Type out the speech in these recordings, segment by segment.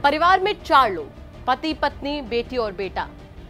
परिवार में 4 लोग, पति, पत्नी, बेटी और बेटा।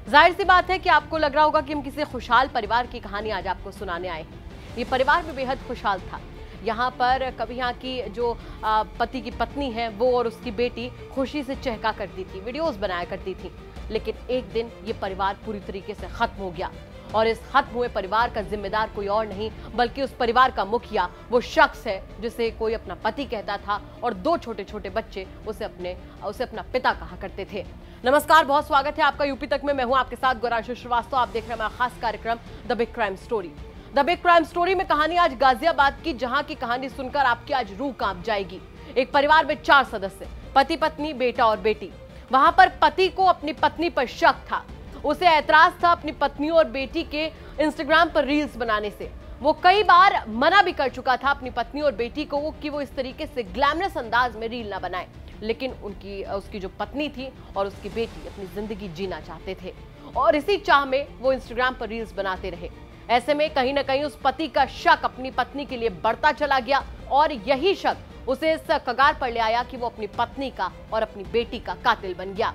जाहिर सी बात है कि आपको लग रहा होगा कि हम किसी खुशहाल परिवार की कहानी आज आपको सुनाने आए हैं। ये परिवार भी बेहद खुशहाल था। यहाँ पर कभी यहाँ की जो पति की पत्नी है वो और उसकी बेटी खुशी से चहका करती थी, वीडियोस बनाया करती थी। लेकिन एक दिन ये परिवार पूरी तरीके से खत्म हो गया और इस खत्म हुए परिवार का जिम्मेदार कोई और नहीं बल्कि उस परिवार का मुखिया वो शख्स है जिसे कोई अपना पति कहता था और 2 छोटे छोटे बच्चे उसे अपना पिता कहा करते थे। नमस्कार, बहुत स्वागत है आपका यूपी तक में। मैं हूं आपके साथ गौरांशु श्रीवास्तव। आप देख रहे हैं हमारा खास कार्यक्रम the big crime story. The big crime story में कहानी आज गाजियाबाद की, जहां की कहानी सुनकर आपकी आज रूह कांप जाएगी। एक परिवार में 4 सदस्य, पति, पत्नी, बेटा और बेटी। वहां पर पति को अपनी पत्नी पर शक था। उसे ऐतराज था अपनी पत्नी और बेटी के इंस्टाग्राम पर रील्स बनाने से। वो कई बार मना भी कर चुका था अपनी पत्नी और बेटी को कि वो इस तरीके से ग्लैमरस अंदाज में रील ना बनाए, लेकिन उसकी जो पत्नी थी और उसकी बेटी अपनी जिंदगी जीना चाहते थे और इसी चाह में वो इंस्टाग्राम पर रील्स बनाते रहे। ऐसे में कहीं ना कहीं उस पति का शक अपनी पत्नी के लिए बढ़ता चला गया और यही शक उसे इस कगार पर ले आया कि वो अपनी पत्नी का और अपनी बेटी का कातिल बन गया।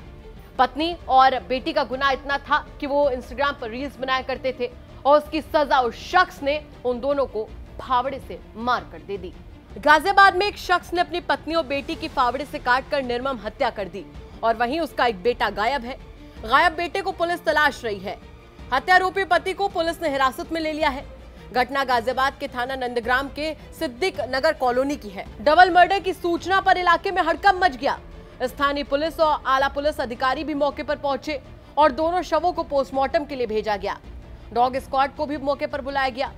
पत्नी और बेटी का गुनाह इतना था कि वो इंस्टाग्राम पर रील्स बनाया करते थे और उसकी सजा उस शख्स ने उन दोनों को फावड़े से मार कर दे दी। गाजियाबाद में एक शख्स ने अपनी पत्नी और बेटी की फावड़े से काटकर निर्मम हत्या कर दी और वहीं उसका एक बेटा गायब है। गायब बेटे को पुलिस तलाश रही है। हत्यारोपी पति को पुलिस ने हिरासत में ले लिया है। घटना गाजियाबाद के थाना नंदग्राम के सिद्दीक नगर कॉलोनी की है। डबल मर्डर की सूचना पर इलाके में हड़कंप मच गया। स्थानीय पुलिस और आला पुलिस अधिकारी भी मौके पर पहुंचे और दोनों शवों को पोस्टमार्टम के लिए भेजा गया। डॉग स्क्वाड को भी मौके पर बुलाया गया।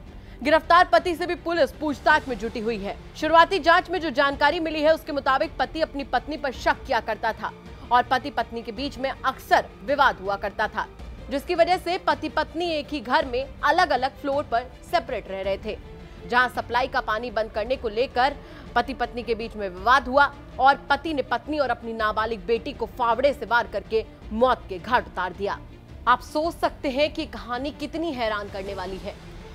गिरफ्तार पति से भी पुलिस पूछताछ में जुटी हुई है। शुरुआती जांच में जो जानकारी मिली है उसके मुताबिक पति अपनी पत्नी पर शक किया करता था और पति पत्नी के बीच में अक्सर विवाद हुआ करता था, जिसकी वजह से पति पत्नी एक ही घर में अलग अलग फ्लोर पर सेपरेट रह रहे थे। जहां सप्लाई का पानी बंद करने को लेकर पति पत्नी के बीच में विवाद हुआ और पति ने पत्नी और अपनी नाबालिग बेटी को फावड़े से वार करके मौत के घाट उतार दिया। आप सोच सकते हैं कि कहानी कितनी हैरान करने वाली है।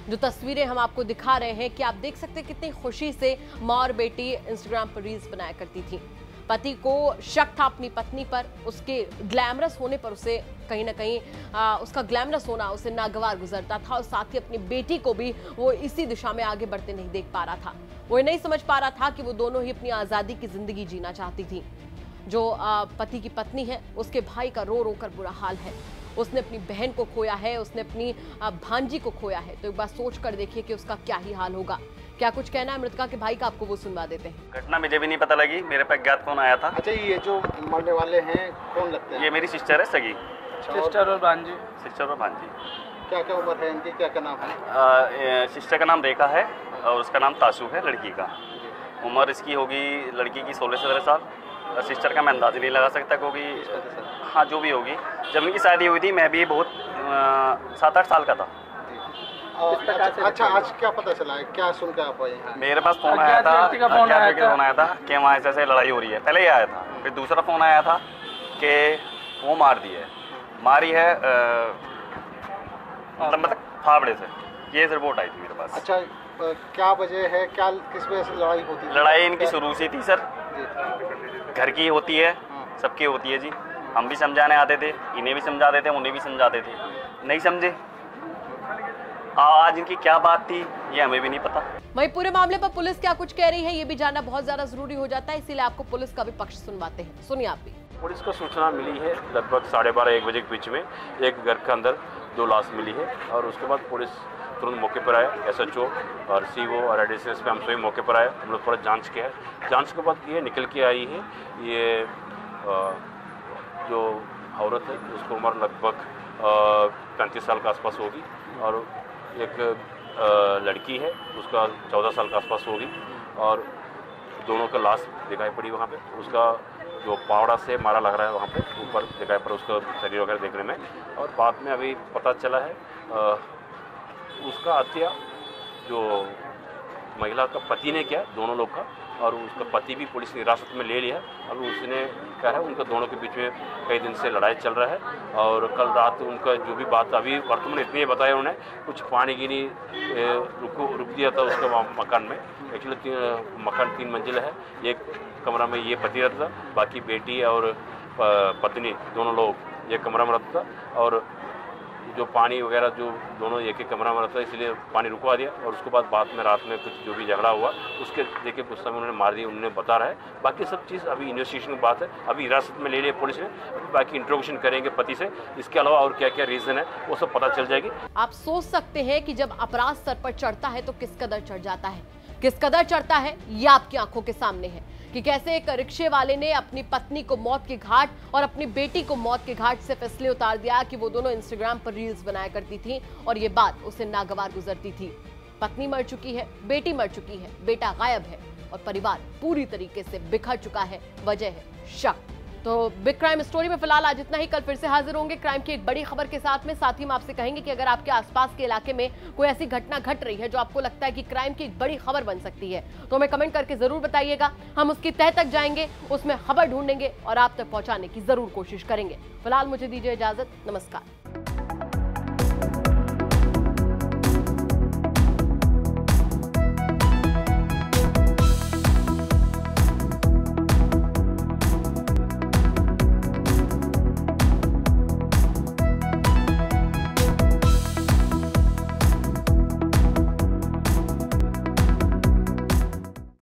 जो तस्वीरें हम आपको दिखा रहे हैं कि आप देख सकते हैं कितनी खुशी से माँ और बेटी इंस्टाग्राम पर रील्स बनाया करती थी। पति को शक था अपनी पत्नी पर, उसके ग्लैमरस होने पर उसे कहीं ना कहीं उसका ग्लैमरस होना उसे नागवार गुजरता था और साथ ही अपनी बेटी को भी वो इसी दिशा में आगे बढ़ते नहीं देख पा रहा था। वो ये नहीं समझ पा रहा था कि वो दोनों ही अपनी आज़ादी की जिंदगी जीना चाहती थी। जो पति की पत्नी है उसके भाई का रो रो कर बुरा हाल है। उसने अपनी बहन को खोया है, उसने अपनी भांजी को खोया है। तो एक बार सोच कर देखिए कि उसका क्या ही हाल होगा। क्या कुछ कहना है मृतका के भाई का, आपको वो सुनवा देते हैं। घटना मुझे भी नहीं पता लगी, मेरे पे अज्ञात फोन आया था। अच्छा, ये जो मरने वाले हैं कौन लगते हैं? ये मेरी सिस्टर है, सगी सिस्टर और भांजी। सिस्टर और भांजी। क्या क्या उम्र है इनकी, क्या क्या नाम है? सिस्टर का नाम रेखा है और उसका नाम ताशु है, लड़की का। उम्र इसकी होगी लड़की की 16-17 साल। सिस्टर का मैं अंदाज नहीं लगा सकता क्योंकि हाँ जो भी होगी। जब इनकी शादी हुई थी मैं भी बहुत 7-8 साल का था। अच्छा, आज क्या पता चला है, क्या सुन के आप आए हैं? मेरे पास फोन आया था कि वहाँ ऐसे लड़ाई हो रही है। पहले ही आया था, फिर दूसरा फोन आया था कि वो मार दी है, मारी है मतलब फावड़े से। ये रिपोर्ट आई थी मेरे पास। अच्छा, क्या वजह है, क्या किस वजह से लड़ाई होती है? लड़ाई इनकी शुरू से थी सर, घर की होती है, सबकी होती है जी। हम भी समझाने आते थे, इन्हें भी समझाते थे, उन्हें भी समझाते थे, नहीं समझे। आज इनकी क्या बात थी ये हमें भी नहीं पता। वहीं पूरे मामले पर पुलिस क्या कुछ कह रही है ये भी जानना बहुत ज्यादा जरूरी हो जाता है, इसीलिए आपको पुलिस का भी पक्ष सुनवाते हैं। सुनिए आप भी। पुलिस को सूचना मिली है लगभग 12:30-1 बजे के बीच में एक घर के अंदर 2 लाश मिली है और उसके बाद पुलिस तुरंत मौके पर आया। SHO और CO और ADCS पे हम स्वयं मौके पर आए। हम लोग पूरा जांच किया है। जांच के बाद ये निकल के आई है, ये जो औरत है उसको उम्र लगभग 35 साल के आसपास होगी और एक लड़की है उसका 14 साल के आसपास होगी और दोनों का लाश दिखाई पड़ी वहाँ पे। उसका जो पावड़ा से मारा लग रहा है वहाँ पे ऊपर दिखाई पड़ा उसका शरीर वगैरह देखने में। और बाद में अभी पता चला है उसका हत्या जो महिला का पति ने किया, दोनों लोग का, और उसका पति भी पुलिस ने हिरासत में ले लिया। अब उसने क्या है उनका दोनों के बीच में कई दिन से लड़ाई चल रहा है और कल रात उनका जो भी बात अभी वर्तमान इतने बताया उन्होंने, कुछ पानी गिनी रुक दिया था उसका मकान में। एक्चुअली मकान 3 मंजिल है, एक कमरा में ये पति रहता था, बाकी बेटी और पत्नी दोनों लोग एक कमरा में रहता था और जो पानी वगैरह जो दोनों एक एक कमरा में रहता था, इसलिए पानी रुकवा दिया। और उसके बाद रात में कुछ जो भी झगड़ा हुआ उसके देखिए उस समय उन्होंने मार दी, उन्होंने बता रहा है। बाकी सब चीज़ अभी इन्वेस्टिगेशन की बात है, अभी हिरासत में ले लिया पुलिस ने, बाकी इंट्रोगेशन करेंगे पति से। इसके अलावा और क्या क्या रीज़न है वो सब पता चल जाएगी। आप सोच सकते हैं कि जब अपराध सर पर चढ़ता है तो किस कदर चढ़ जाता है, किस कदर चढ़ता है ये आपकी आंखों के सामने है कि कैसे एक रिक्शे वाले ने अपनी पत्नी को मौत के घाट और अपनी बेटी को मौत के घाट से इसलिए उतार दिया कि वो दोनों इंस्टाग्राम पर रील्स बनाया करती थी और ये बात उसे नागवार गुजरती थी। पत्नी मर चुकी है, बेटी मर चुकी है, बेटा गायब है और परिवार पूरी तरीके से बिखर चुका है। वजह है शक। तो बिग क्राइम स्टोरी में फिलहाल आज इतना ही। कल फिर से हाजिर होंगे क्राइम की एक बड़ी खबर के साथ में। साथ ही हम आपसे कहेंगे कि अगर आपके आसपास के इलाके में कोई ऐसी घटना घट रही है जो आपको लगता है कि क्राइम की एक बड़ी खबर बन सकती है तो हमें कमेंट करके जरूर बताइएगा। हम उसकी तह तक जाएंगे, उसमें खबर ढूंढेंगे और आप तक पहुंचाने की जरूर कोशिश करेंगे। फिलहाल मुझे दीजिए इजाजत। नमस्कार।